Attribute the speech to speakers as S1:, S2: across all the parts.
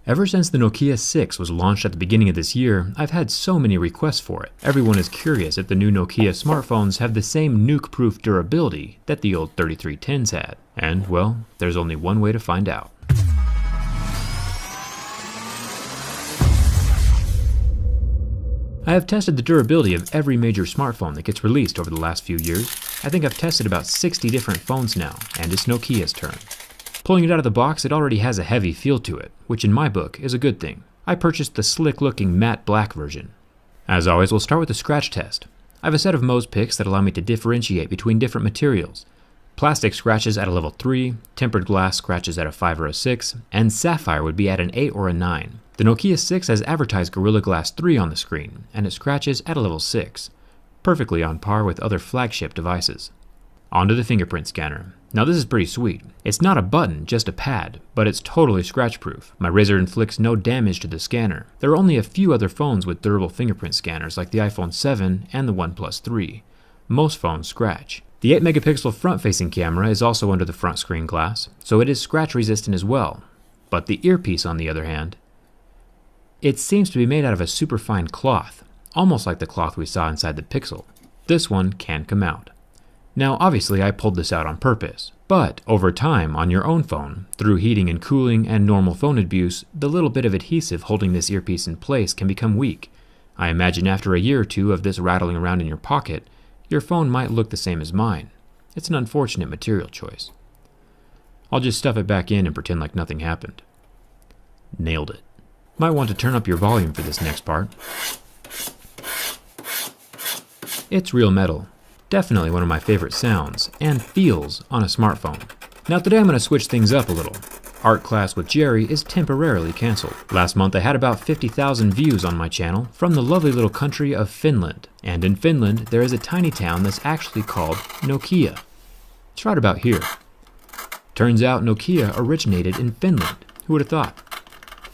S1: Ever since the Nokia 6 was launched at the beginning of this year, I've had so many requests for it. Everyone is curious if the new Nokia smartphones have the same nuke-proof durability that the old 3310s had. And, well, there's only one way to find out. I have tested the durability of every major smartphone that gets released over the last few years. I think I've tested about 60 different phones now, and it's Nokia's turn. Pulling it out of the box, it already has a heavy feel to it, which in my book is a good thing. I purchased the slick-looking matte black version. As always, we'll start with the scratch test. I have a set of Mohs picks that allow me to differentiate between different materials. Plastic scratches at a level 3, tempered glass scratches at a 5 or a 6, and sapphire would be at an 8 or a 9. The Nokia 6 has advertised Gorilla Glass 3 on the screen, and it scratches at a level 6, perfectly on par with other flagship devices. Onto the fingerprint scanner. Now this is pretty sweet. It's not a button, just a pad, but it's totally scratch-proof. My razor inflicts no damage to the scanner. There are only a few other phones with durable fingerprint scanners like the iPhone 7 and the OnePlus 3. Most phones scratch. The 8-megapixel front-facing camera is also under the front screen glass, so it is scratch-resistant as well. But the earpiece, on the other hand, it seems to be made out of a superfine cloth, almost like the cloth we saw inside the Pixel. This one can come out. Now obviously I pulled this out on purpose, but over time on your own phone, through heating and cooling and normal phone abuse, the little bit of adhesive holding this earpiece in place can become weak. I imagine after a year or two of this rattling around in your pocket, your phone might look the same as mine. It's an unfortunate material choice. I'll just stuff it back in and pretend like nothing happened. Nailed it. Might want to turn up your volume for this next part. It's real metal. Definitely one of my favorite sounds and feels on a smartphone. Now today I'm going to switch things up a little. Art class with Jerry is temporarily canceled. Last month I had about 50,000 views on my channel from the lovely little country of Finland. And in Finland there is a tiny town that's actually called Nokia. It's right about here. Turns out Nokia originated in Finland. Who would have thought?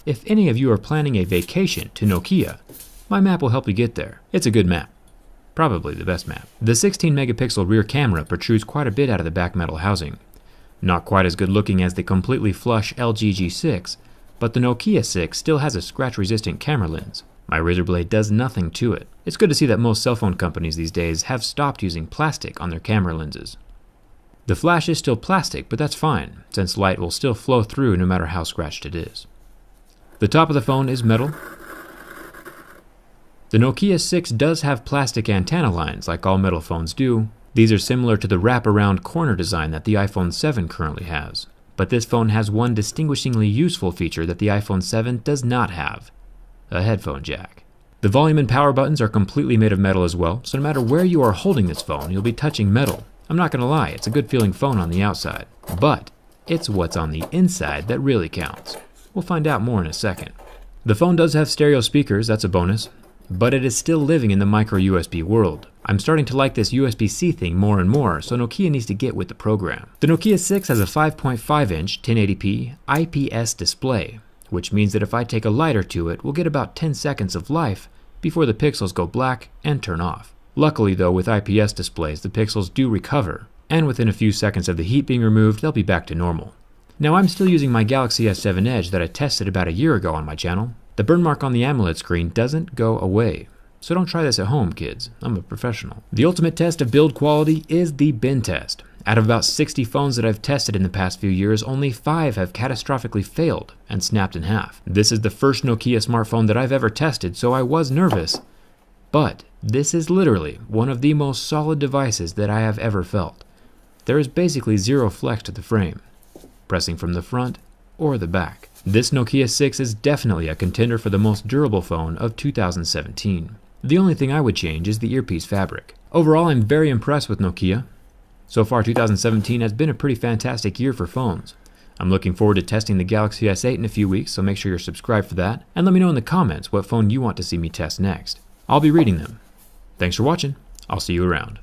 S1: If any of you are planning a vacation to Nokia, my map will help you get there. It's a good map. Probably the best map. The 16-megapixel rear camera protrudes quite a bit out of the back metal housing. Not quite as good looking as the completely flush LG G6, but the Nokia 6 still has a scratch-resistant camera lens. My razor blade does nothing to it. It's good to see that most cell phone companies these days have stopped using plastic on their camera lenses. The flash is still plastic, but that's fine, since light will still flow through no matter how scratched it is. The top of the phone is metal. The Nokia 6 does have plastic antenna lines like all metal phones do. These are similar to the wrap-around corner design that the iPhone 7 currently has. But this phone has one distinguishingly useful feature that the iPhone 7 does not have: a headphone jack. The volume and power buttons are completely made of metal as well, so no matter where you are holding this phone, you'll be touching metal. I'm not gonna lie, it's a good feeling phone on the outside. But it's what's on the inside that really counts. We'll find out more in a second. The phone does have stereo speakers, that's a bonus. But it is still living in the micro USB world. I'm starting to like this USB-C thing more and more, so Nokia needs to get with the program. The Nokia 6 has a 5.5-inch 1080p IPS display, which means that if I take a lighter to it, we'll get about 10 seconds of life before the pixels go black and turn off. Luckily though, with IPS displays, the pixels do recover, and within a few seconds of the heat being removed, they'll be back to normal. Now I'm still using my Galaxy S7 Edge that I tested about a year ago on my channel. The burn mark on the AMOLED screen doesn't go away, so don't try this at home, kids. I'm a professional. The ultimate test of build quality is the bin test. Out of about 60 phones that I've tested in the past few years, only 5 have catastrophically failed and snapped in half. This is the first Nokia smartphone that I've ever tested, so I was nervous. But this is literally one of the most solid devices that I have ever felt. There is basically zero flex to the frame, pressing from the front or the back. This Nokia 6 is definitely a contender for the most durable phone of 2017. The only thing I would change is the earpiece fabric. Overall, I'm very impressed with Nokia. So far, 2017 has been a pretty fantastic year for phones. I'm looking forward to testing the Galaxy S8 in a few weeks, so make sure you're subscribed for that, and let me know in the comments what phone you want to see me test next. I'll be reading them. Thanks for watching. I'll see you around.